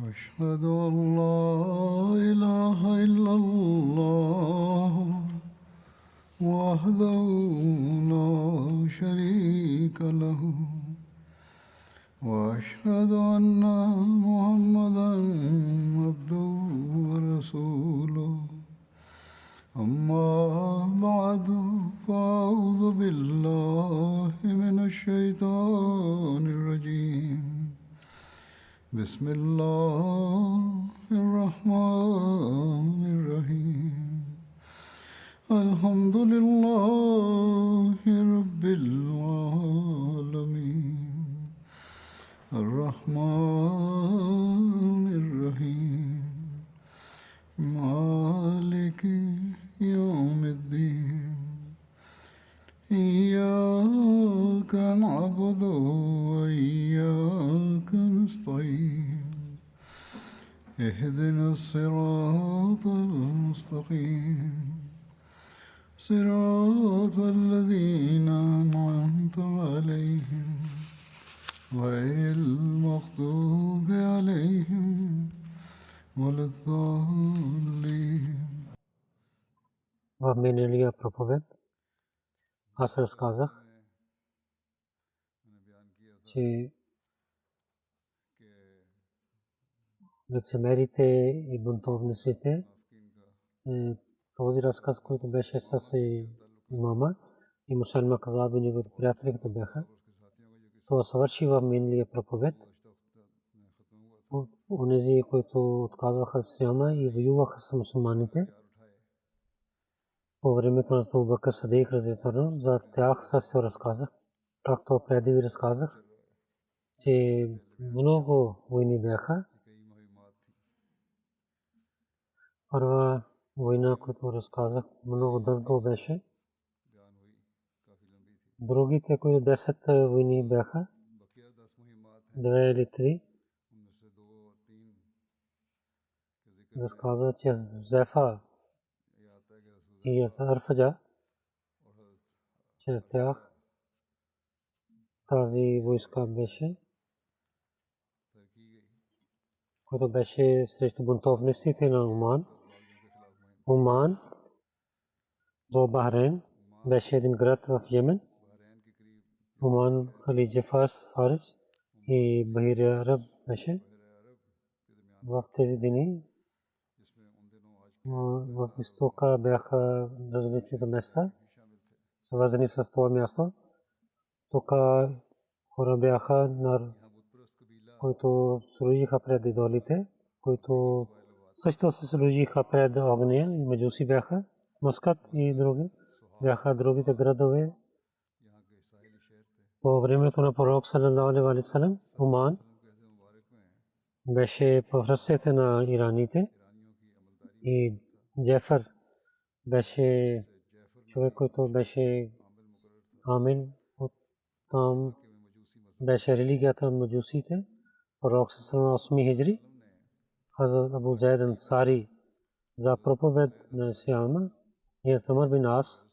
أشهد أن لا إله إلا الله وحده لا شريك له وأشهد أن محمدا عبده ورسوله أما بعد فأعوذ بالله من الشيطان الرجيم بسم الله الرحمن الرحيم الحمد لله رب العالمين الرحمن الرحيم مالك يوم الدين إياك نعبد وإياك نستعين اهدنا الصراط المستقيم صراط الذين أنعمت عليهم غير المغضوب عليهم ولا الضالين. В миналия проповед аз разказах, че лицемерите и бунтовниците, този разказ, който беше с имама и Мусалма Казаб и неговите приятели, като бяха, това свърши в миналия проповед. Онези, които отказваха исляма и воюваха с мусулманите, по времето на Абу Бакр Сидик разияллаху анху, за тях също разказах, както преди ви разказах, че много войни бяха. Първа война, която разказах, много дълго беше. Другите, които 10 войни бяха, 2 или 3, разказах, че Зефа и Арфаджа, че тях тази войска беше, която беше срещу бунтовниците на Оман. Оман до Бахрейн беше един град в Йемен. Оман, Халидж Фарс и Бахир Араб беше. В тези дни в изтока бяха различните места, свързани с това място. Тук хора бяха, които служиха пред идолите, които също се служиха пред огня, и меджуси бяха, Маскат и други бяха другите градове. По времето на пророк саллаллаху алейхи ва саллям, Оман беше в ръцете на ираните и Джефър беше човек, който беше амин. Там беше религията на меджусите. Пророк саллаллаху алейхи ва саллям 8 хиджри, Хазрат Абу Зайд Ансари за проповед на исляма, и Амр бин Ас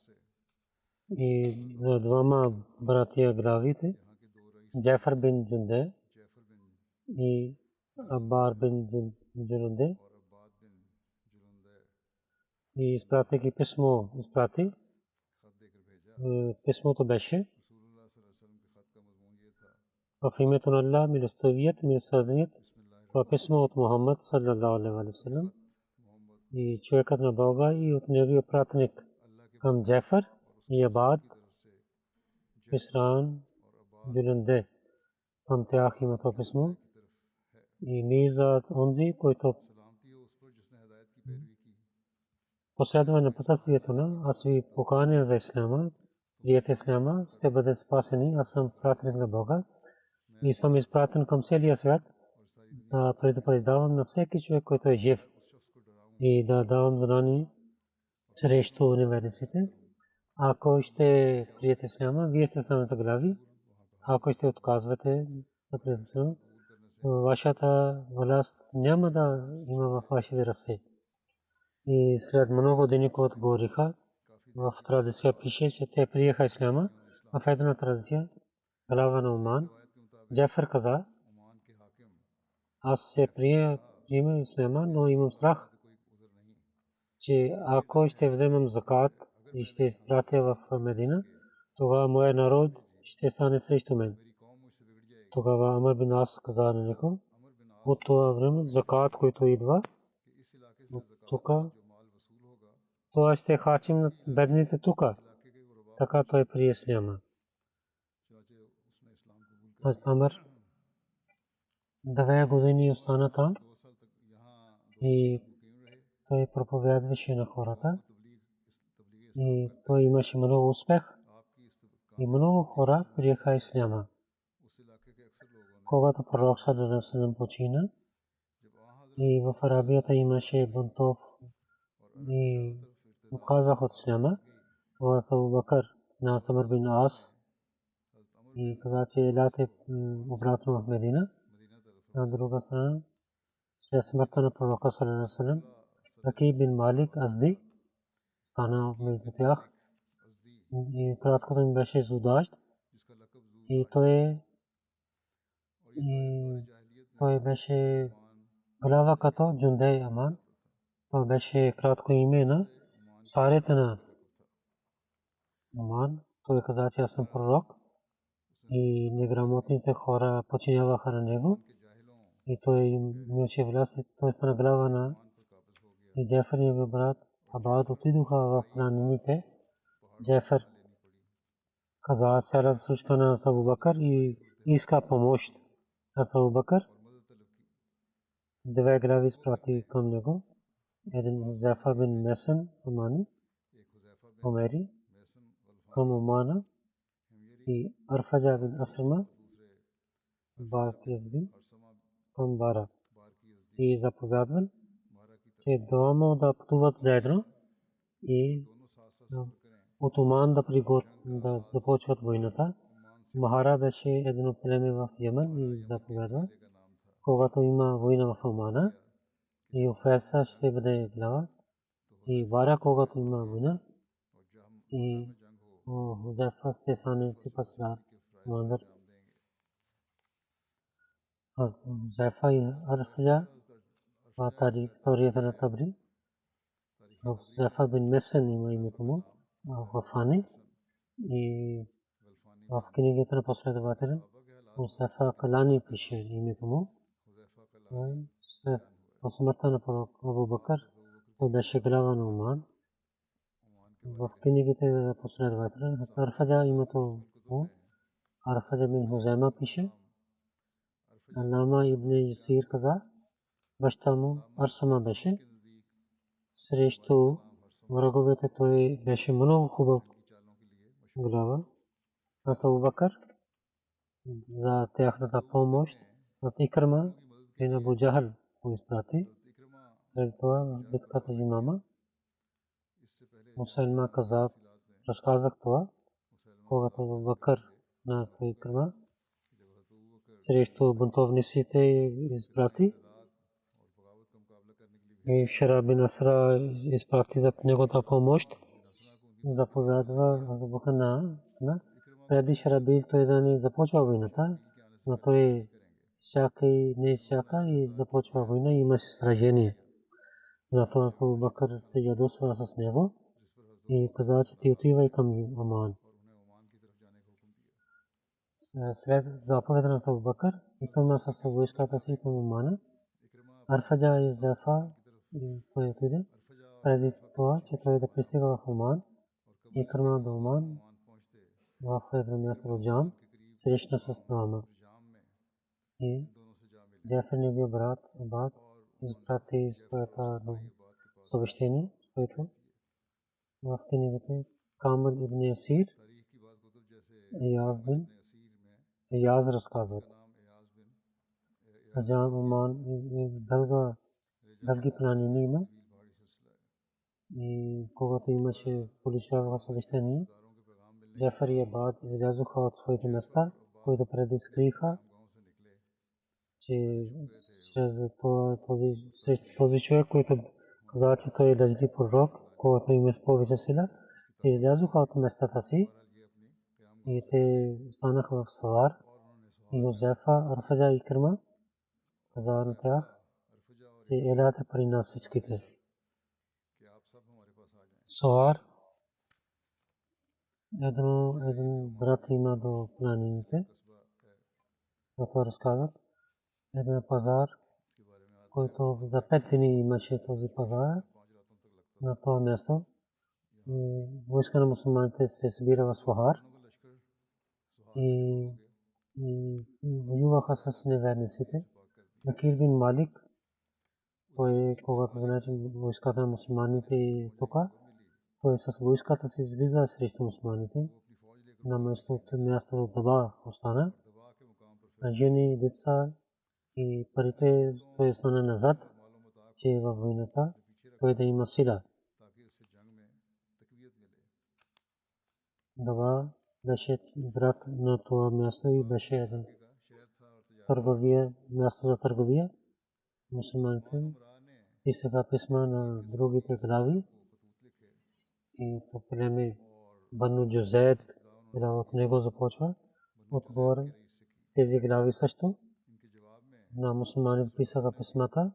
и за двама братия главите, Джафар бин Джунде и Аббар бин Джунде, и изпратих писмо. Писмото беше в името на Аллах, милостивият, милосърдният. Това писмо от Мухаммад саллаллаху алейхи ва саллям и човекът на Бога и от неговия пратеник към Джафар и Абад, Исран, Джунде. Към тях има това писмо. И ние за онзи, който последва на пътствието на, аз ви поканя за исляма, приете исляма, ще бъдете спасени. Аз съм пратеник на Бога и съм изпратен към целия свят да предупреждавам на всеки човек, който е жив, и да давам знание срещу неверниците. Ако ще приете исляма, вие сте самите глави. Ако ще отказвате да приете исляма, вашата власт няма да има в вашите ръце. И след много години, когато говориха, в традиция пише, че те приеха исляма. В една традиция, глава на Оман, Джафар каза, аз се приема ислама, но имам страх, че ако ще вземам закат и ще изпратя в Медина, тогава моя народ ще стане срещу мен. Тогава Амр бин Ас каза на него, от това време закат, който идва от тук, това ще харчим на бедните тук. Така той прие исляма. Амр 2 години остана там и той проповядваше на хората и той имаше много успех и много хора приеха исляма. Когато пророк саллаллаху алейхи ва саллям почина и в Арабията имаше бунтов и отказах от исляма, това Абу Бакър на Амр бин Ас и каза, че елате обратно в Медина. На друга страна, след смъртта на пророка саллаллаху алейхи ва саллям, Ракиб бин Малик Азди стана между тях и краткото им беше Зудаж и той беше глава като Джундей Аман. Това беше кратко име на царете на Аман. Той каза, че аз съм пророк и неграмотните хора подчиняваха на него и той имаше власт. Той стана глава на и Джафар неговия брат Абад отидоха в планините. Джафар каза цялата случка на Абу Бакър и иска помощ. Абу Бакър 2 глави изпрати към него. Един Хузайфа бин Месен Умери към Омана и Арфаджа бин Асрма Баркизби към Бара и заповядвал, че двама да пътуват заедно и от Оман да започват войната. Махара беше едно племе в Йемен и заповядва, когато има война в Омана и Уфеса ще бъде глава и Бара, когато има война и Хузайфа ще стане сипасар командър. Хузайфа и Арфаджа в тарих историята на Табри. Хузайфа бин Месен има името му в Фани и в книгата на последователя Хузайфа Калани пише името му. По смъртта на пророк Абу Бакър той беше глава на Оман. В книгите на последователя Арфаджа името му Арфаджа бин Хузайма пише. Алама ибн Ясир каза, баща му Арсама беше. Срещу враговете той беше много хубав глава. Абу Бакър за тяхната помощ от Икрима и на Абу Джахъл го изпрати. След това в битката Имама Мусайлима каза, разказах това, когато Абу Бакър на Икрима срещу бунтовниците изпрати и Шараб бин Асра изпрати за неговата помощ. Заповядва Абу Бакър на преди Шарабил той да не започва войната, но той чака и не чака и започва война и имаше сражение. Затова Абу Бакър се ядосва с него и каза, че ти отивай към Оман. След заповеда на Абу Бакър Икрима с войската си към Омана. Арфаджа и Хузайфа той отиде. Преди това, че той да пристига в Оман, Икрима до Оман в едно място в Джам срещна с двама. И Джафар неговия брат Абад изпрати своята съобщение, което в книгите Камил ибн Ясир Ияз разказват. Джам Оман дълги планини има и когато имаше получава съобщение, Джафар и Абад излязоха от своите места, които преди скриха, че чрез този човек, който каза, че той е лъжлив пророк, който има повече сила, те излязоха от местата си и те останаха в Савар и Хузайфа, Арфаджа и Икрима каза на тях, че елате при нас всичките. Соар, един брат има до планините, на това разказват. Един пазар, който за 5 дни имаше този пазар на това място. Войска на мусулманите се събира в Сохар и воюваха с неверниците. Бакир бин Малик, той когато знае, че войската на мусулманите е тук, той с войската си излиза срещу мусулманите. На място Даба остана. Жени, деца и парите той остана назад, че във войната той да има сила. Даба беше град на това място и беше един търговия, място за търговия. Мусулманите писаха писма на другите глави и то племе Бану Джузейд от него започва. Отгоре тези глави също на мусулманите писаха писмата.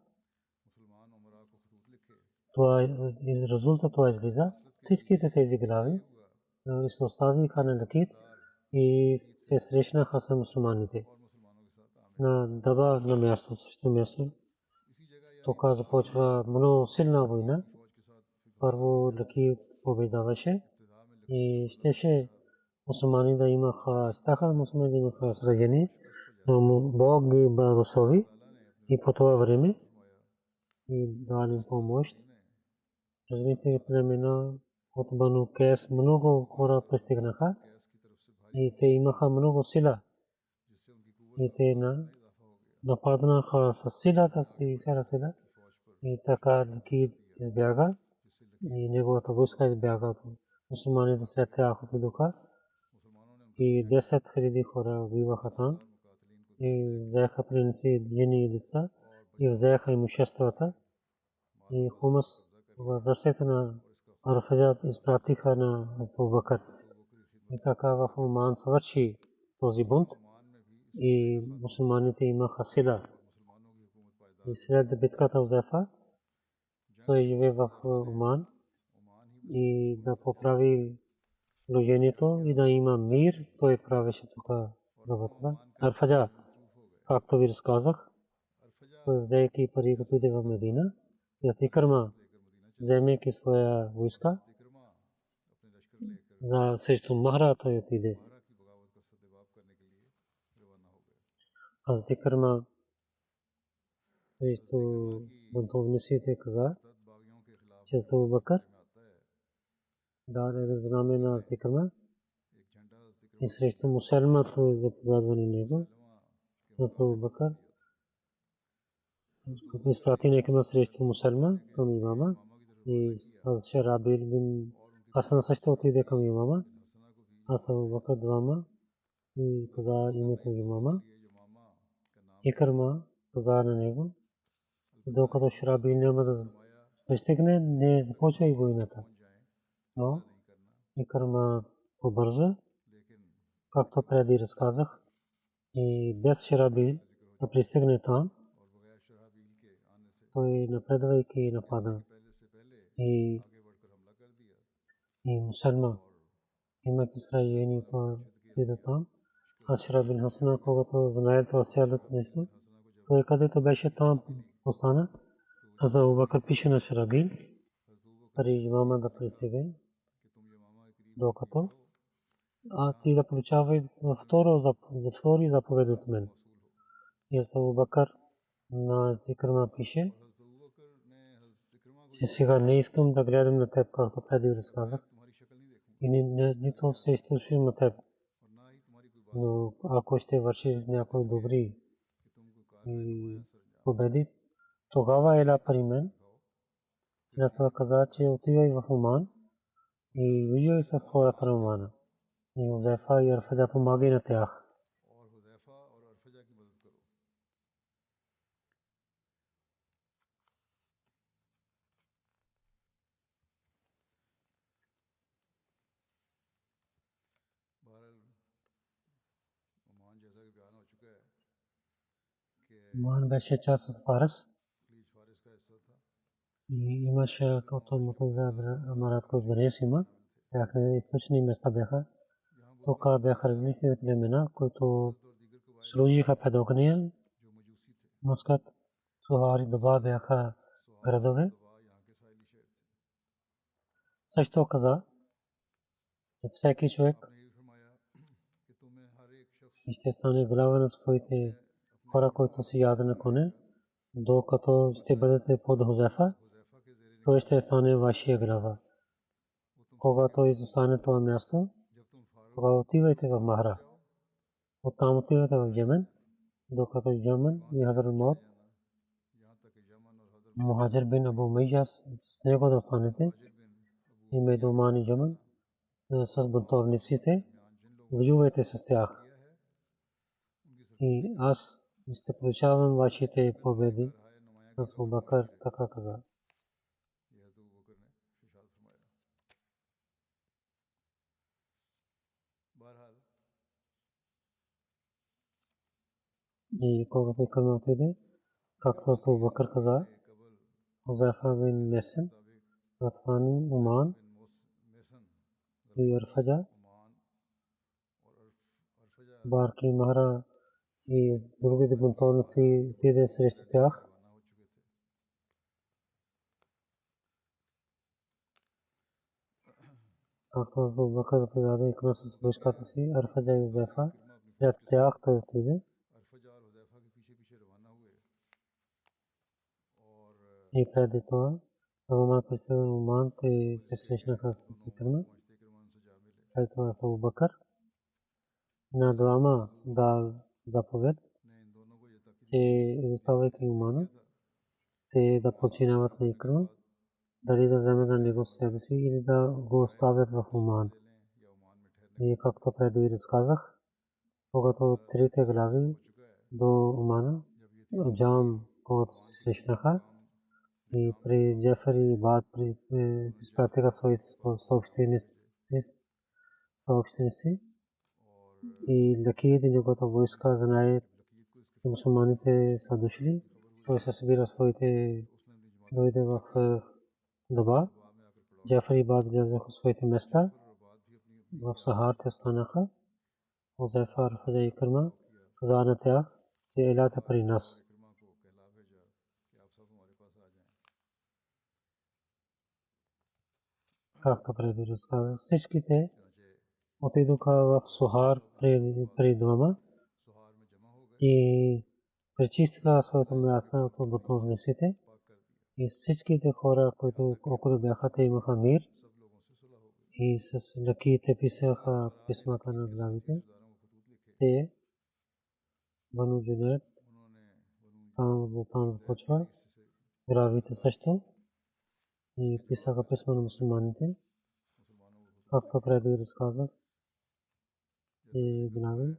Това резултат това излиза. Всичките тези глави се оставиха на Лакит и се срещнаха с мусулманите. На Даба на място, също място. Тук започва много силна война. Първо Лакит победаваше и щеше мусулмани да имаха, стаха мусулмани да имаха сражение, но Бог ги благослови и по това време и дали им помощ. Разните племена от Бану Кайс много хора пристигнаха и те имаха много сила. И те нападнаха с силата си, сила. И така Лакит избяга и неговата войска избяга. Мусулманите след тях отидоха и 10 000 хора убиваха там и взеха принци жени и деца и взеха имуществата и хумус в ръцете на Арфаджат изпратиха на Абу Бакр. И така в Оман свърши този бунт и мусулманите имаха сила. И след битката в Зефа той живее в Оман и да поправи положението и да има мир, той правеше тук работа. Арфаджа, както ви разказах, той взеки пари, като иде в Медина, и от Икърма, вземайки своя войска, за срещу Махра той отиде. От Икърма срещу бунтовниците каза, че Абу Бакр даде знаме на Икърма и срещу Мусалма той заповядва на него. Абу Бакр изпрати Икърма срещу Мусалма към имама и Шарабил бин Хасан също отиде към имама. Абу Бакр двама и каза името имама. Икърма каза на него, докато Шарабил няма да пристигне, не започва и войната. Но Икърма побърза, както преди разказах, и без Шарабил да пристигне там, той напредвайки напада. И Мусалма, имайки сражение там, Ашраф бин Хасана, когато знае това цялото нещо, той където беше там остана, Абу Бакр пише на Шарабил, пари имама да пристига, докато ти да получавай втори заповед от мен. И Абу Бакр на Икърма пише, че сега не искам да гледам на теб, както преди разказах, и нито се изслушам на теб. Но ако ще вършиш някой добри и победи, тогава ела при мен. След това каза, че отивай в Оман и виждай с хората на Омана. И Хузайфа и Арфаджа помагай на тях. Оман беше част от Фарс и имаше като Мутаза Амарат, който днес има. Бяха източни места бяха. Тук бяха различни племена, които служиха пред огня. Мускат, Сухари, Дуба бяха градове. Също каза, че всеки човек ще стане глава на своите хора, които си яда на коне, докато ще бъдете под Хузефа, той ще стане вашия глава. Когато изостане това място, тогава отивайте в Махра. Оттам отивайте в Йемен, докато Йемен и Хазрат Мот, Мухаджир бин Абу Мейяс, с него да останете и между Оман и Йемен с бунтовниците, воювайте с тях. И аз ще получавам вашите победи. Абу Бакър така каза. И когато Икрима отиде, както Абу Бакър каза, Хузайфа бин Месен, Ратвани, Оман и Арфаджа, Барки, Махра и другите бунтовници отиде срещу тях. Както Абу Бакър повяда Икрима с войската си, Арфаджа и Хузайфа, след тях той отиде. И преди това, Оман пристигна в Оман, те се срещнаха с Икрима. След това Абу Бакър на двама дал заповед, че изоставяйки Омана, те да починават на Икрима, дали да вземат на него себе си или да го оставят в Оман. И както преди разказах, когато трите глави до Омана, Джам, когато се срещнаха, и при Джафар и Бад изпратиха своите съобщеници и Лакид и неговата войска знае, че мусулманите са дошли. Той се събира своите, дойде в Дуба. Джафар и Бад влязоха в своите места. В Сахар те останаха. Хузайфа, Арфаджа и Икрима каза на тях, че елате при нас. Както преди разказах, всичките отидоха в Сухар при двама и пречистиха своето място от бунтовниците. И всичките хора, които около бяха, те имаха мир. И с лаките писаха писмата на главите. Те, Бану Джунайд, там започва, главите също. И писаха писма на мусулманите. Както преди разказах, и глави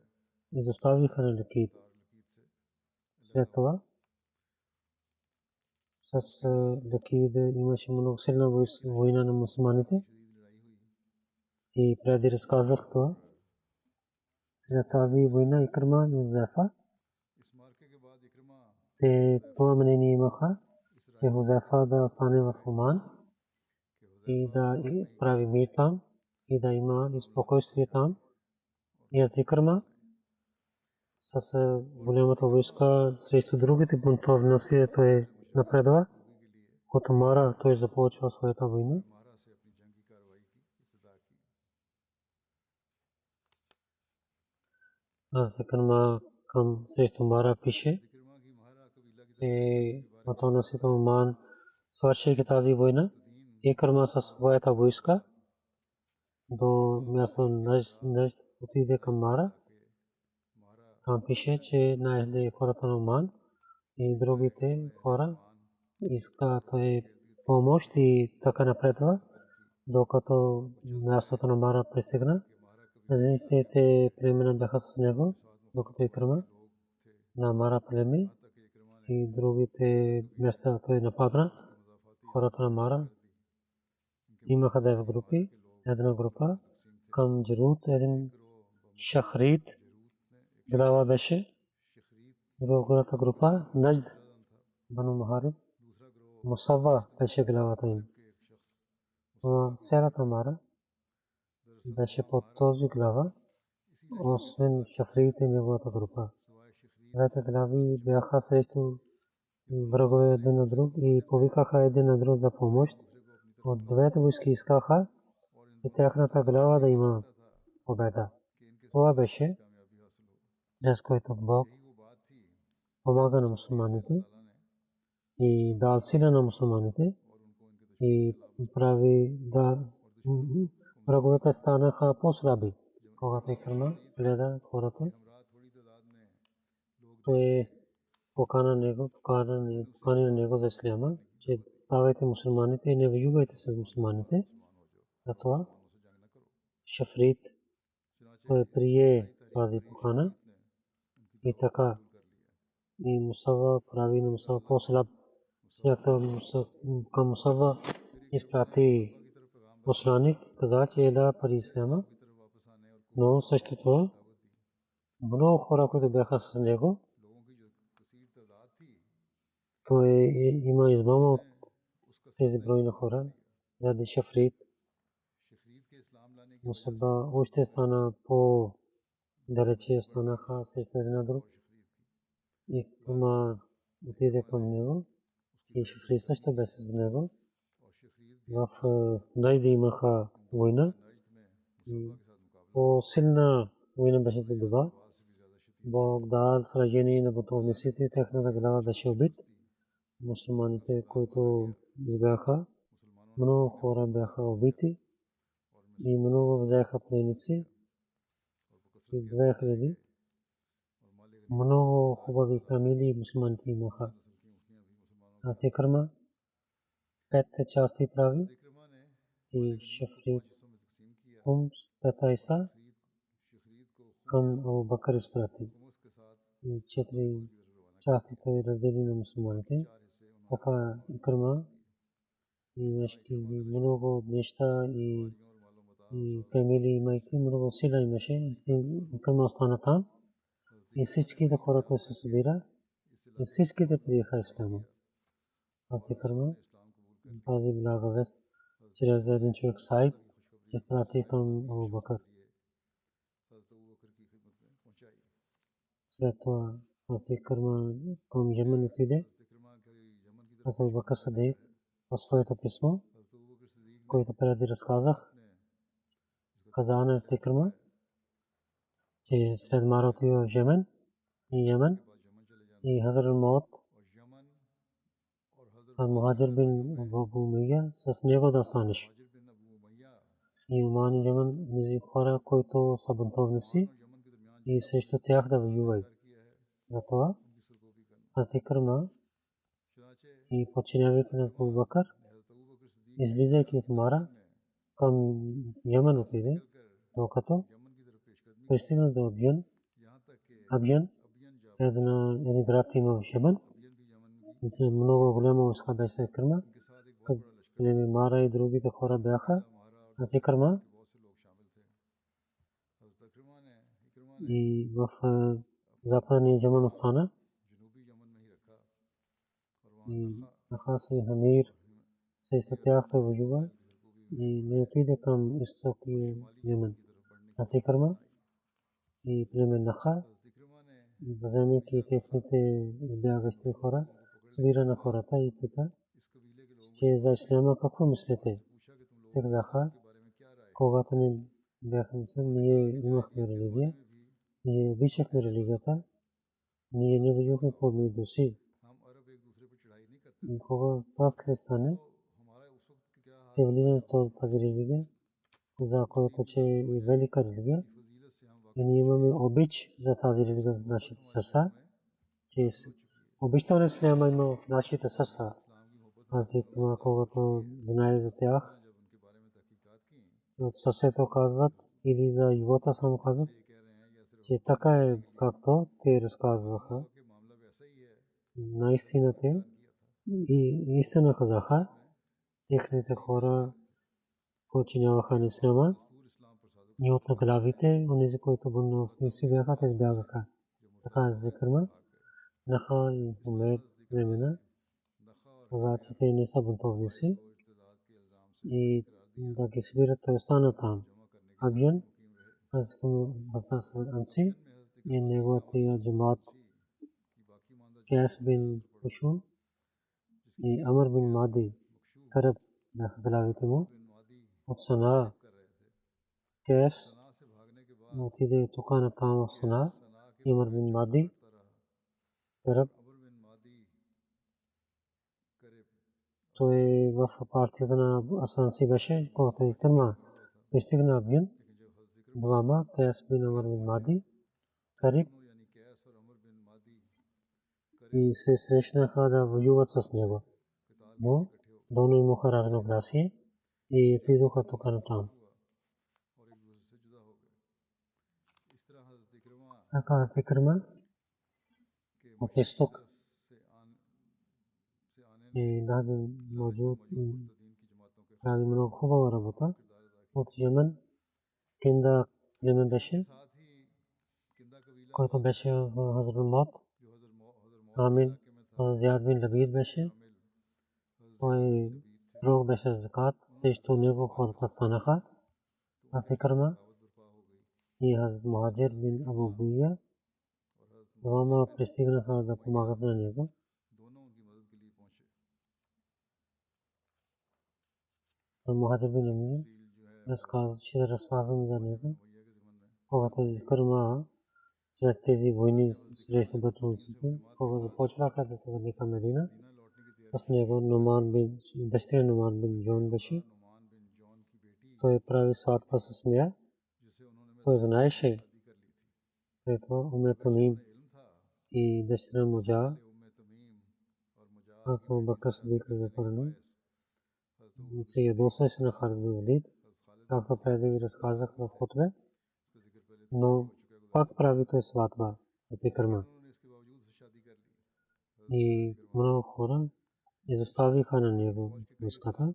изоставиха на лакит. След това с лакит имаше много силна война на мусулманите. И преди разказах това. След тази война Икрима и Хузайфа, те това мнение имаха, че Хузайфа да остане в Оман и да прави мир там и да има спокойствие там. И Икрима с голямата войска срещу другите бунтовници той напредва. От Мара той започва своята война. Икрима към срещу Мара пише, бунтовниците Оман, свършейки тази война, Икрима със своята войска до място Нажд отиде към Мара. Там пише, че най-хиле хората на Оман и другите хора искат помощ и така напредва, докато мястото на Мара пристигна. Различните племена бяха с него, докато Икрима на Мара племе и другите места той нападна. Хората на Мара имаха 9 групи. Една група към Джарут, един Шахрит глава беше. Другата група Нажд, Бану Мухариб, Мусавва беше главата им. Серата Мара беше под този глава, освен Шафриите и неговата група. Двете глави бяха срещу врагове един на друг и повикаха един на друг за помощ. От двете войски искаха и тяхната глава да има победа. Това беше, чрез който Бог помага на мусулманите и дал сила на мусулманите и прави да враговете станаха по-слаби. Когато Икрима гледа хората, той покани на него за исляма, че ставайте мусулманите и не воювайте с мусулманите. Затова Шафрит той прие тази покана и така и Мусава прави на Мусава по-слаб. След към Мусава изпрати посланик, каза, че еда пари исляма, но също това много хора, които бяха с него, той има измама от тези брой на хора, заради Шафрит. Мусаба още стана по-далече, станаха срещу един на друг. И Икрима отиде към него и Шафрит също беше с него. В Найд имаха война. По-силна война беше това. Бог дал сражение на бунтовниците, тяхната глава беше убит. Мусулманите, които избяха, много хора бяха убити и много взеха пленници. И 2000 много хубави фамилии мусулманите имаха. А Икрима 5 части прави и Шафрит Хумс 15 към Абу Бакр изпрати. И 4 части той раздели на мусулманите. Така Икрима имаше много неща и фамилии имайки, много сила имаше. Икрима остана там и всичките хората се събира и всичките приеха исляма. Аз Икрима тази блага вест чрез един човек Сайд изпрати към Абу Бакр. След това аз Икрима към Йемен отиде. Аз Абу Бакр Сидик в своето писмо, което преди разказах, каза на Икрима, че след Мара отива в Йемен и Хазрат Маут Мухаджир бин Абу Умайя с него да останеш. И Уман и Йемен тези хора, които са бунтовници и срещу тях да воювай. Затова аз Икрима и подчинявайки на Абу Бакр, излизайки от Мара към Йемен отиде, докато пристигна до Абян, един град има в Йемен. Много голяма войска беше Икрима. Племе Мара и другите хора бяха. А Икрима и в западния Йемен остана. И Нахас и Хамир срещу тях той воюва и не отиде към източния Йемен. А Икрима и племе Наха, вземайки техните избягащи хора, събира на хората и пита, че за исляма какво мислите? Те казаха, когато не бяха мислили, ние имахме религия, ние обичахме религията, ние не воювахме помежду си. И кога това стане, те влизат в тази религия, за което че е велика религия, и ние имаме обич за тази религия в нашите сърца, че обичта на исляма има в нашите сърца. Аз Икрима, когато знае за тях, от сърцето казват или за живота само казват, че така е както те разказваха. Наистина те и истина казаха, техните хора подчиняваха на исляма и от главите, онези, които бунтовници бяха, те избягаха. Така е Икрима. Наха и Умейр времена, когато те не са бунтовни си и да ги събират, той остана там. Абиян, аз съм Анси и неговата джамат Кайс бин Хушум и Амр бин Мади Караб бяха главите му. От Сана Кайс отиде тук на там в Сана и Амр бин Мади Караб. Той в партията на Асанси беше, когато и Кърма пристигна Абиян. Двама Кайс бин Амр бин Мади Кариб и се срещнаха да воюват с него. Но доно имаха разногласие и отидоха тук на там. Така Кърма от изток и даде Маджуд прави много хубава работа. От Йемен Кинда племен беше, който беше в Хазрат Мот. Амин Зияд бин Лабид беше. Той строг беше закат, срещу него хората станаха. Кърма и Хазрат Мухаджир бин Абу Буия двама пристигнаха да помагат на него. Мухаджир бин Амин разказа, че разказвам за него. Когато Кърма след тези войни срещу братовците, когато започнаха да се върне към Медина, с него дъщеря Нуман бин Джон беше. Той прави сватба с нея. Той знаеше, ето Уме Тамим и дъщеря Муджа. Аз Абу Бакр Сидик разпорено. Се ядоса се на Халид бин Валид, както преди ви разказах в хутбе, но пак прави той сватба от Кърма. И много хора изоставиха на него войската.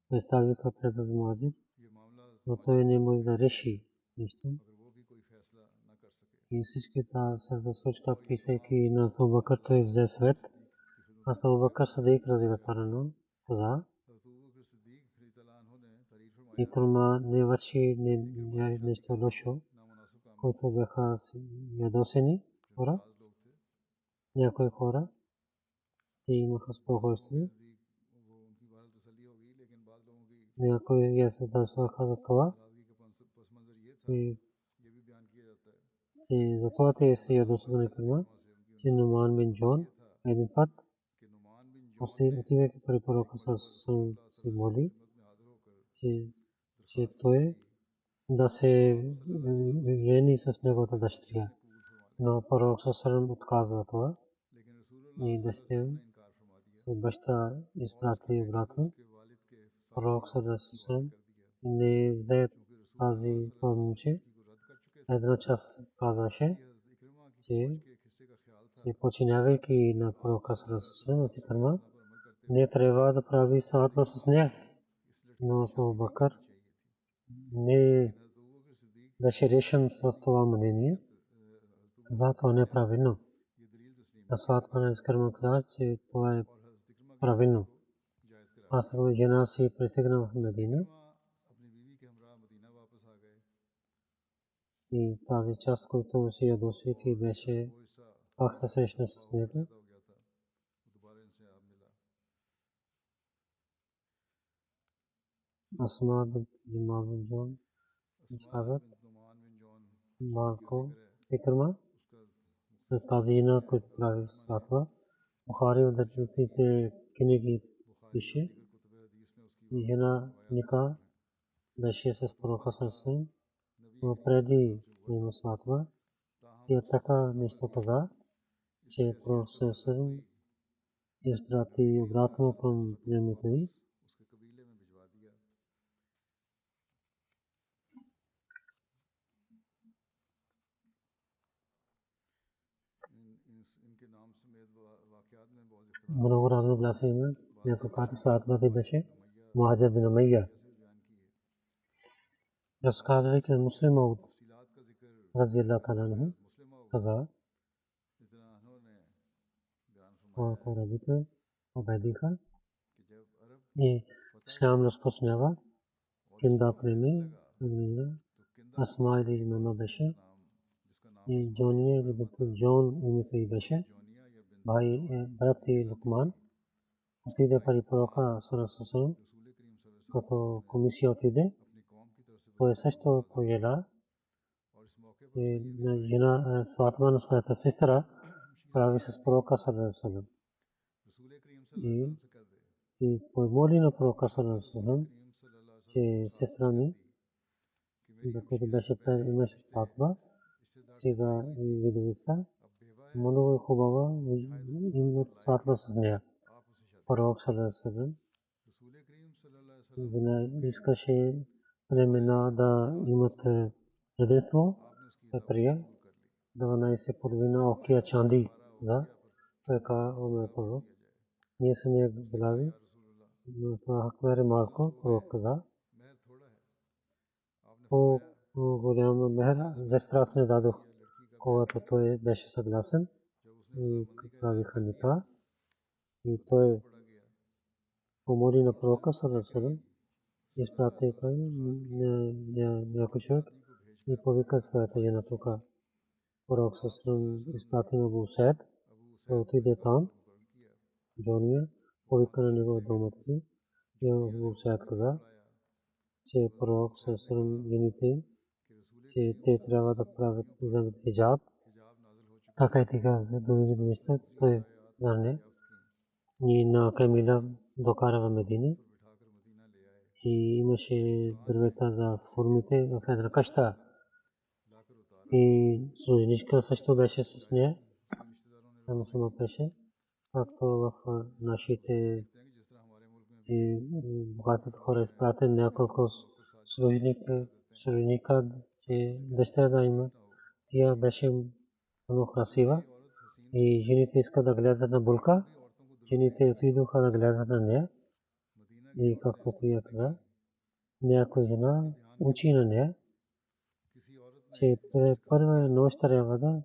Представиха пред Муаджир, но той не може да реши нищо. И всички тази случка, писайки на Абу Бакр, той взе свет. Аз Абу Бакр Сидик разпорено каза, и Кърма не върши нещо лошо, които бяха ядосени хора. Някои хора имаха спокойствие. Някои ядосаха за това. И затова те се ядосаха на Кърма, че Нуман бин Джон един път отивайки при пророка се моли, че той да се жени с неговата дъщеря. Но пророк съсърм отказва това и дъщеря с баща изпрати обратно. Пророк съсърм не взе тази момче. Една част казваше, че починявайки на пророка съсърм от Кърма, не трябва да прави сватба с нея. Но Абу Бакр не беше решен с това мнение. Каза, това не е правилно. А сватба на Кърма каза, че това е правилно. Аз жена си пристигна в Медина и тази част, който си ядосвайки беше, пак се срещна с него. Асма бин Джон Джон Шагат Марко Кърма с тази жена, която прави сватба. Бухари в държавите книги пише, жена ника беше с пророка съсъм, но преди има сватба. И така нещо каза, че пророк съсъм изпрати обратно към племето ви. Много разногласия има. Няколко сватбата беше Муаджир бин Умайя. Разказвайки Муслим Ауд разияллаху анху, каза, когато арабите победиха и ислам разпространява, Кинда племе, Асма или имена беше, и Джония или Джон името и беше, брат и Лукман, отиде при пророка Сарасусам, като комисия отиде, той също пожела, и жена сватба на своята сестра прави с пророка Сарасусам. И помоли на пророка Сарасусам, че сестра ми, докато беше имаше сватба, сега и видовица, много хубава имат сватба с нея. Пророк Сарасусам искаше племена да имат единство, прия 12,5 окия чанди за така пророк. Ние сме глави, но това хакмер малко пророк каза. По голяма мехра вестрас не дадох, когато той беше съгласен и правиха ника. И той помоли на пророка Сарасусам, изпрати той някой човек и повика своята жена тук. Пророк Сарасусам изпрати на Абу Саид, той отиде там, Джония, повика на него от домата си и Абу Саид каза, че пророк Сарасусам жените, че те трябва да правят хиджаб. Така и така за други неща, той знае. И на камила докара в Медина и имаше дървета за формите в една къща. И служничка също беше с нея. Само само беше, както в нашите богатите хора изпратен няколко служника, че дъщеря да има. Тя беше много красива и жените искат да гледат на булка. Жените отидоха да гледат на нея. И както тя каза, някоя жена учи на нея, че първа нощ трябва да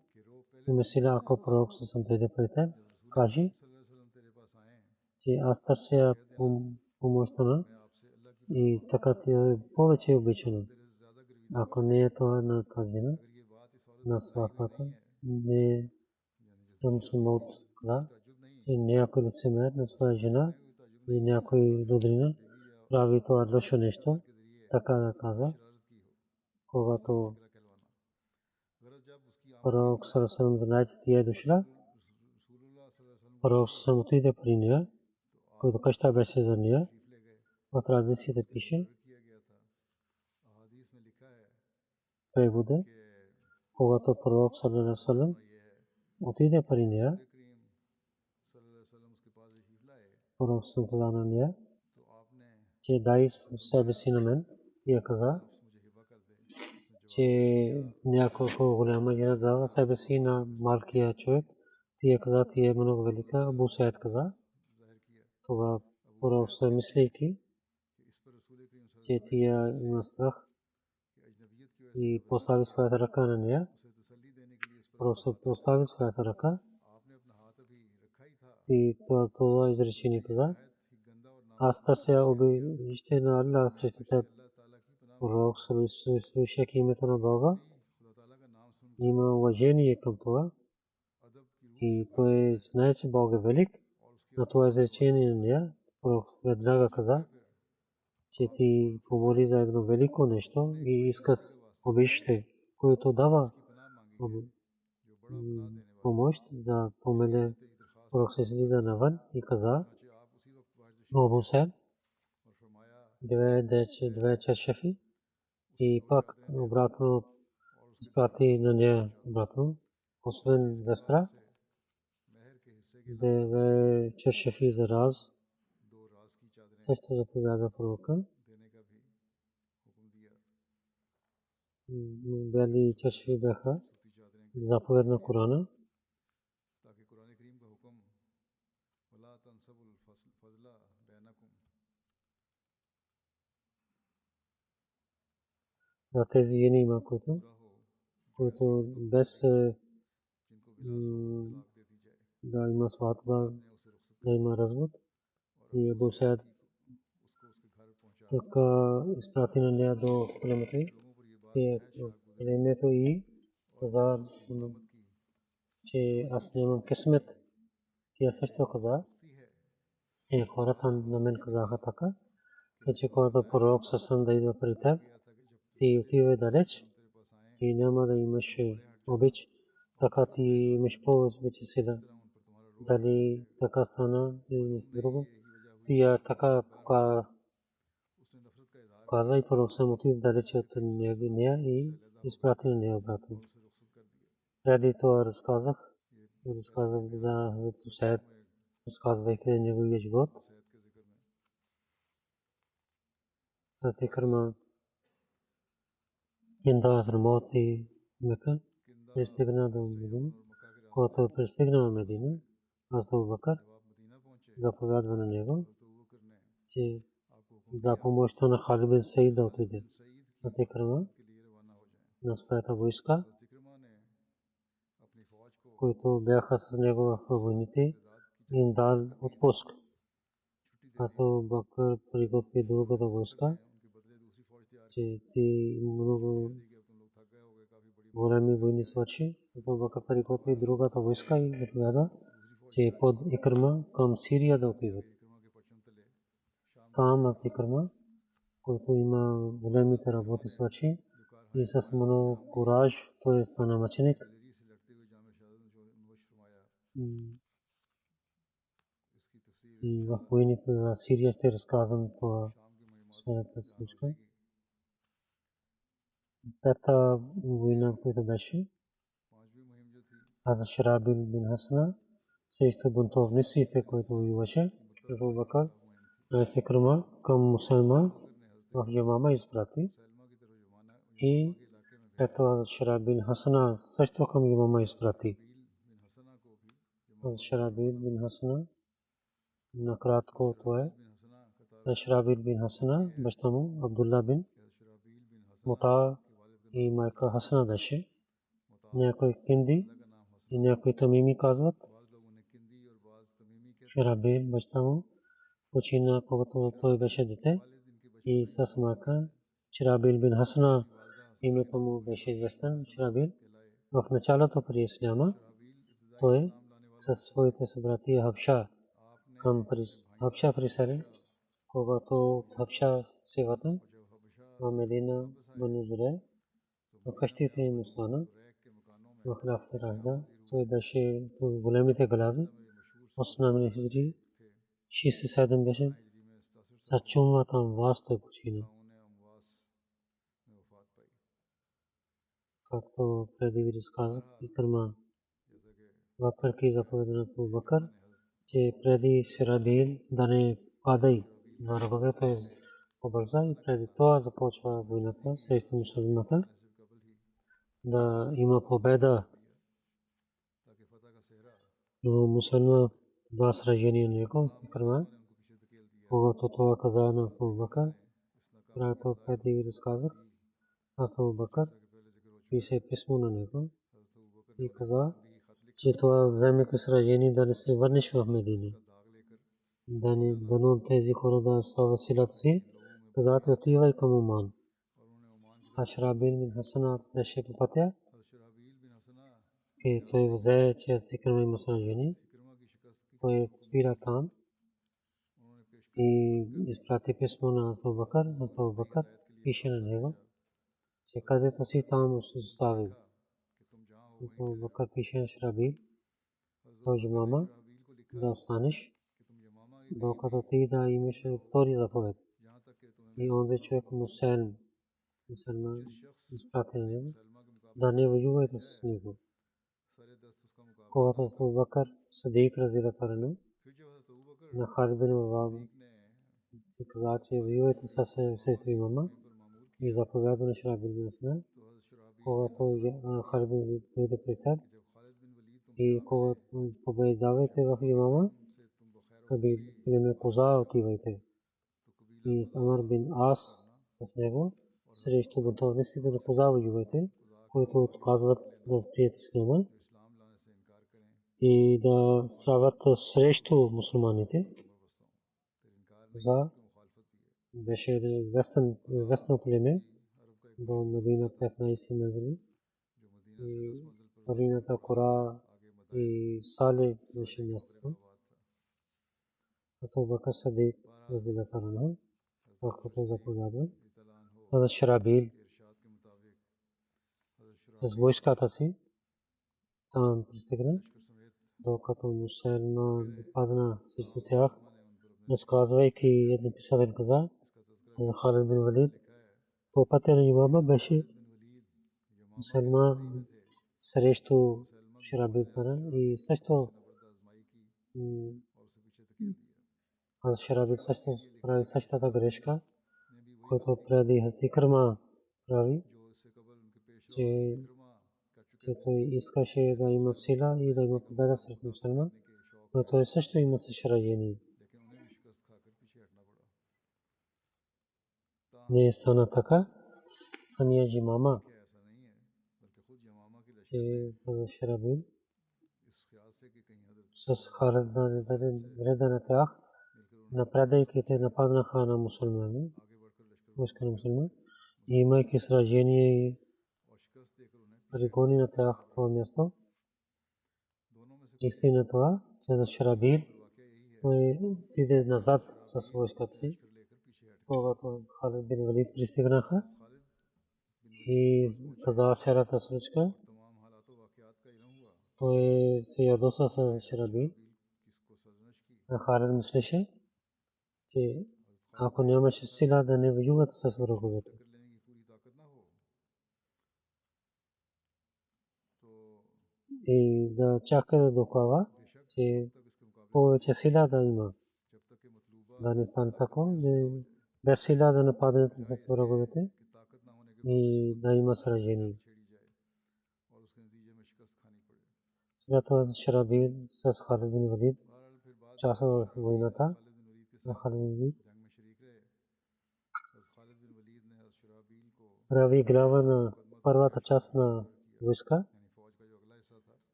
има сила, ако пророк съм дойде при теб, кажи, че аз търся помощта на и така ти е повече обичано. Ако не е това на тази жена, на сватбата, не съм самот каза, че някой лицемер на своя жена и някой родрина прави това лошо нещо, така да каза, когато пророк Сарасусам знае, че тя е дошла, пророк Сарасусам отиде при нея, който къща беше за нея. В традицията пише, преводе, когато пророк Сарасусам отиде при нея, пророк Сарасусам каза на нея, че дай себе си на мен. Тя каза, че няколко голяма жена дава себе си на малкия човек. Тя каза, тя е много велика. Абу Саид каза, това пророк се мислейки, че тя има страх и постави своята ръка на нея. Пророк постави своята ръка и това изречение каза, аз търся убежище на Аллах срещу теб. Пророк слушайки името на Бога, има уважение към това и той знае, че Бог е велик. На това изречение на нея пророк веднага каза, че ти помоли за едно велико нещо и искаш убежище, което дава помощ да помеле. Пророк се слиза навън и каза, Абу Саид, две чершафи и пак обратно изпрати на нея обратно, освен вестра, две чершафи за раз, също заповяда пророка. Бели чершафи бяха заповед на Корана. За тези жени има, които без да има сватба, да има развод. И Абу Саид така изпрати на нея до племето и племето и каза, че аз нямам късмет. Тя също каза, и хората на мен казаха така, че когато пророк съсън да идва при теб, ти отивай далеч и няма да имаш обич, така ти имаш повече сила. Дали така стана или нещо друго. Тя така каза и пророк съм отив далеч от нея и изпрати на нея обратно. Преди това разказах за Хазрат Усайд, разказвайки неговия живот. Хазрат Икрима инда Хазрамот и Мека пристигна до Медина. Когато пристигна в Медина, Хазрат Абу Бакър заповядва на него, че за помощта на Халид бин Саид да отиде. Хазрат Икрима на своята войска, които бяха с него в войните, им дал отпуск. Като Бакър приготви другата войска, че ти много големи войни свърши. Като Бакър приготви другата войска и заповяда, че под Икрима към Сирия да отиват. Там от Икрима, който има големите работи свърши и с много кураж, той стана мъченик. И в войните за Сирия ще разказвам това своята случка. Пета война, която беше, Хазрат Шарабил бин Хасана срещу бунтовниците, които воюваше, Абу Бакър Икрима към мусулман в Ямама изпрати. И ето Хазрат Шарабил бин Хасана също към Ямама изпрати. Хазрат Шарабил бин Хасана накратко това е. Шарабил бин Хасана, баща му Абдулла бин Мута и майка Хасана беше. Някои кинди и някои тамими казват. Шарабил баща му почина, когато той беше дете, и с майка Шарабил бин Хасана името му беше известен. Шарабил в началото при исляма той със своите събратия Хабша към Хабша приселен, когато от Хабша се върна в Медина Бану Зурайк, в къщите им остана в Рафта Ражда. Той беше от големите глави, 8 хиджри, 67 беше. С чума там вас той почина. Както преди ви разказах, Икрима, въпреки заповедането на Абу Бакър, че преди Шарабил да не падай на враговете побърза и преди това започва войната срещу мусулманите, да има победа. Но мусулман два сражения него с Икрима, когато това каза на Абу Бакър, което преди ви разказах, Абу Бакър пише писмо на него и каза, че това вземете сражение да не се върнеш в Медина. Да не дано тези хора да оставят силата си, каза, отивай към Оман. Шарабил бин Хасана беше по пътя и той взе, че Икрима има сражение. Той спира там и изпрати писмо на Абу Бакър. Абу Бакър пише на него, че където си там се остави. Абу Бакър пише на Шарабил, той мама да останеш, докато ти да имаш втори заповед. И онзи човек мусулман изпрати на него, да не воювайте с него. Когато Абу Бакър Сидик разилата рано на Халид бин Валид и каза, че воювайте с сестри мама и заповяда на Шарабил бин Хасана, когато Халид бин Валид дойде при теб и когато побеждавайте в Ямама, племе Коза отивайте. И Амар бин Ас с него срещу бунтовниците на Коза воювайте, които отказват да прият исляма. и да стават срещу мусулманите. За беше известно племе до Медина 15 мезли и Медината Кора и Сале беше мястото. Абу Бакр Сидик разияллаху анху както заповяда. Хазрат Шарабил с войската си там пристигна, докато Мусайлима падна срещу тях, разказвайки един писател каза, Халид бин Валид, по пътя на имама беше Мусайлима срещу Шарабил и също Шарабил също прави същата грешка, който преди Икрима прави, че той искаше да има сила и да има победа срещу мусулман, но той също имаше сражение. Не стана така. Самия имама, че Шарабил с Халид да вреда на тях, напредайки те нападнаха на мусулмани, войска на мусулмани, и имайки сражение и пригони на тях това място. Истина това, че за Шарабил той отиде назад с войската си, когато Халид бин Валид пристигнаха и каза цялата случка. Той се ядоса с Шарабил. Халид мислеше, че ако нямаше сила да не воюват с враговете. И да чака да докава, че повече сила да има. Да не стане така, без сила да нападнат с враговете и да има сражение. След Шарабил с Халид бин Валид участва в войната на Халид бин Валид. Прави глава на първата част на войска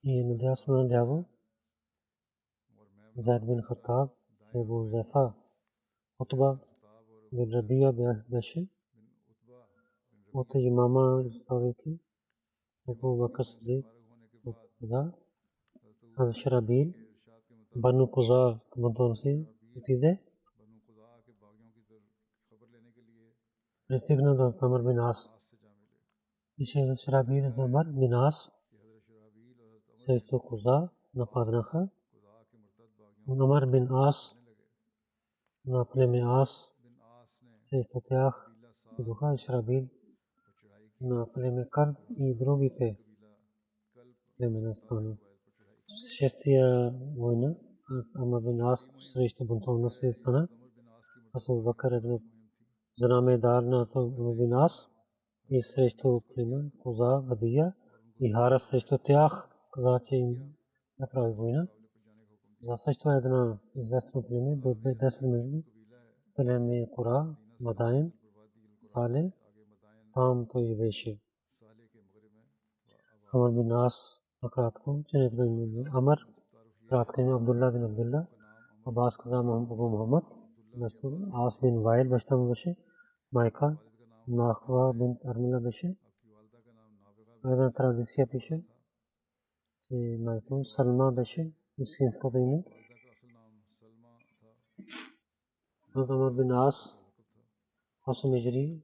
и надясно наляво Зайд бин Хаттаб, Абу Зефа, Утба бин Рабия беше от имама изставайки Абу Бакр Сидик каза, Хазрат Шарабил Бану Куза командон си отиде. Пристигна до Амр бин Ас. Ише Шарабил Амр бин Ас срещу Куза нападнаха. Амр бин Ас на племе Ас срещу тях идоха Шарабил на племе Карб и другите племена стана. Шестия война Амр бин Ас срещу бунтовността стана. Абу Бакр знамедар на Амр бин Ас и срещу племен Куза, Вадия и Харас срещу тях каза, че им направи война. За също една известно племе до 10 мили племе Кора, Мадайн, Сале, там той беше. Амр бин Ас накратко, че не бъде Амр, кратко име Абдулла бин Абдулла, Абас каза Абу Мухаммад, Ас бин Ваил баща му беше, майка Нахва бинт Армила беше. Една традиция пише, че майка Салма беше истинското име. Амр бин Ас 8 хижри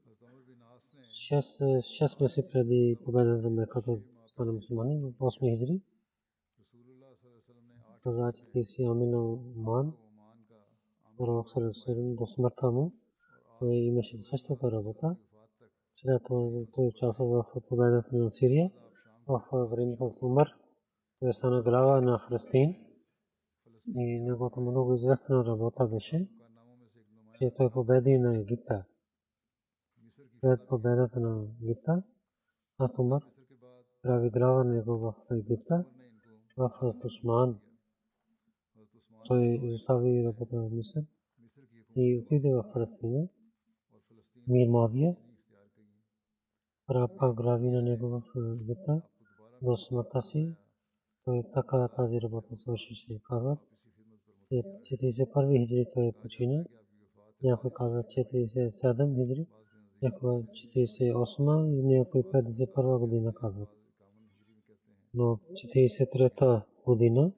6 месеца преди победата на Мека стана мусулмани, 8 хижри каза, че ти си Амин Оман, пророк саллаллаху до смъртта му. Той имаше същата работа. След това той участва в победата на Сирия в времето на Умар. Той стана глава на Фалестин и неговата много известна работа беше, че той победи на Египта. След победата на Египта, Умар прави глава него в Египта, в Усман. Той изостави работа в Мисър и отиде в Фалестина. Мир Мавия глави на него в Египта до смъртта си. той така тази работа свършише. Казват, 41 хиджри той почина. Някой казва 47 хиджри, някой 48 и някой 51 година казват. Но 43-та година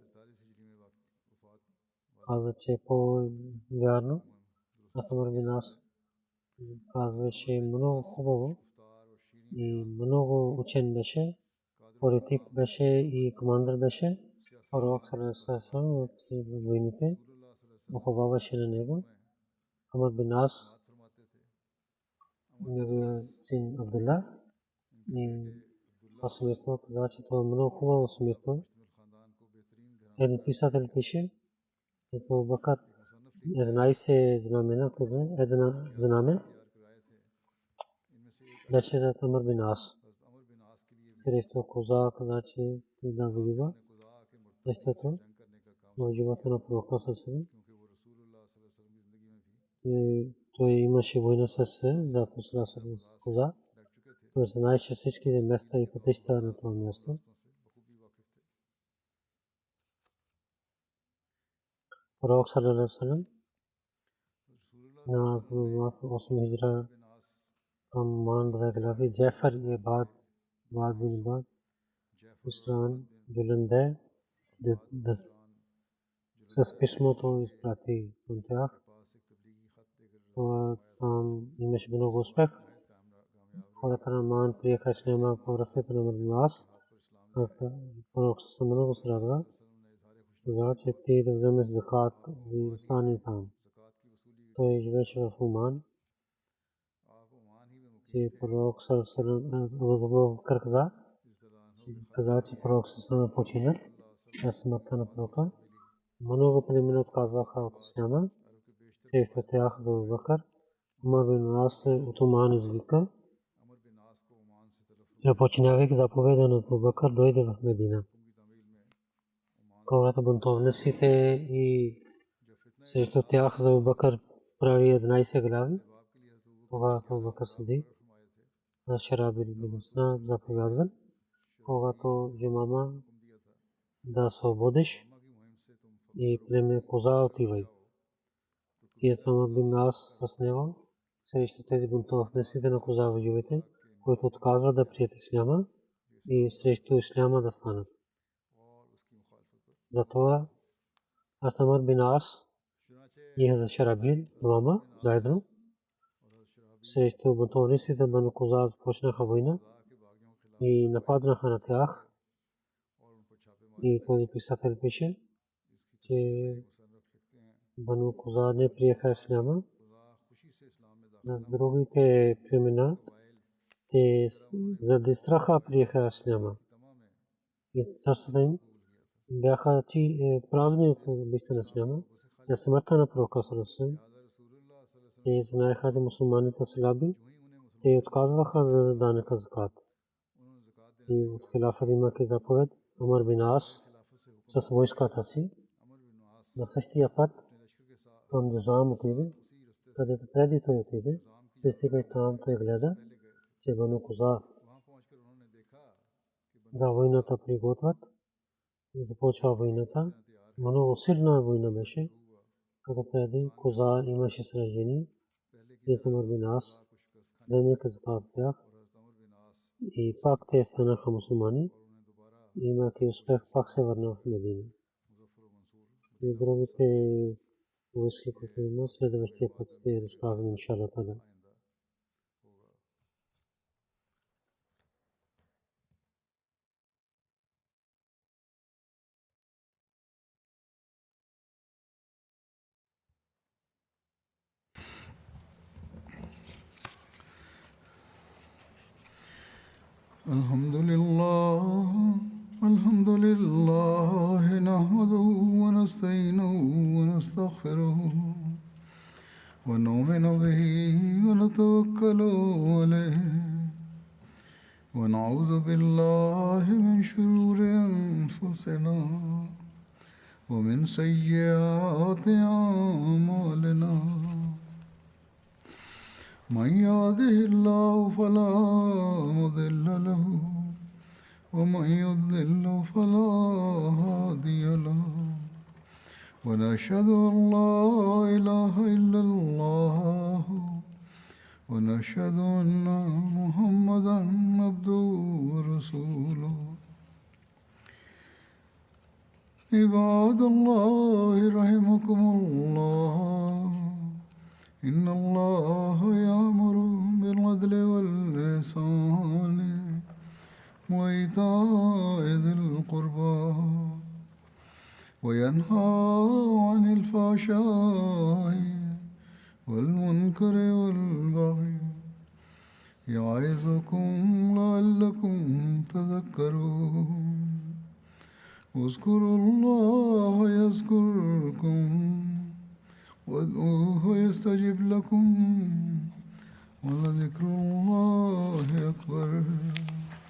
казва, че е по-вярно. Асамар бин Ас казваше много хубаво и много учен беше, политик беше и командър беше. Пророк саллаллаху от войните уповаваше на него. Амр бин Ас, неговия син Абдулла, и семейство каза, че това е много хубаво семейство. Един писател пише, че Абу Бакр 11 знамена, една знамен беше за Амр бин Ас. Срещу коза каза, че да воюва, защото в живота на пророка саллаллаху той имаше война с коза. Той знаеше всичките места и пътища на това място. Пророк саллаллаху на 8 хиджра към Ман Рагlafi Джафар и Бад бин Бад Усран Джуланде с писмото изпрати към тях. Там имаше много успех. Хората на Ман приеха исляма по ръцете на Амр бин Ас. Пророк се много се радва. Каза, че ти да вземеш закат и остани там. Той живееше в Оман. Че пророк саллаллаху каза, че пророк саллаллаху почина след смъртта на пророка. Много племена отказваха от исляма. Срещу тях Абу Бакр. Амр бин Ас от Оман извика. Започнавайки заповеда на Абу Бакр, дойде в Медина. Когато бунтовниците и срещу тях Абу Бакр прави 11 глави, когато Абу Бакр седи на Шарабил бин Усна заповядва, когато Жумама да освободиш и племе коза отивай. И Амр бин Ас с него срещу тези бунтовниците на коза воювате, които отказват да прият исляма и срещу исляма да станат. Затова Амр бин Ас и Хазрат Шарабил двама заедно срещу бунтовниците Бану Коза започнаха война и нападнаха на тях. И този писател пише, че Бану Коза не приеха исляма. На другите племена те заради страха приеха исляма. И сърцата им бяха празни от обичта на исляма. На смъртта на пророка саллаллаху те знаеха, че мусулманите са слаби. Те отказваха да дадат закат. И от хилафата имаха заповед Амр бин Ас с войската си на същия път към Джузам отиде, където преди той отиде. Пристигайки там той гледа, че Бану Коза да войната приготвят. Започва войната. Много силна война беше. Като преди коза имаше сражение. И Амр бин Ас вземайки закат от тях. И пак те станаха мусулмани. Имайки успех, пак се върна в Медина. И другите войски, които има, следващия път ще разказвам иншаллах таала. الحمد لله نحمده ونستعينه ونستغفره ونؤمن به ونتوكل عليه ونعوذ بالله من شرور أنفسنا ومن سيئات أعمالنا من يهده الله فلا مضل له ومن يضلل فلا هادي له ونشهد أن لا إله إلا الله ونشهد أن محمدا عبده ورسوله عباد الله رحمكم الله إن الله يأمر بالعدل والإحسان وإيتاء ذي القربى وينهى عن الفحشاء والمنكر والبغي يعظكم لعلكم تذكرون اذكروا الله يذكركم وادعوه يستجب لكم ولذكر الله أكبر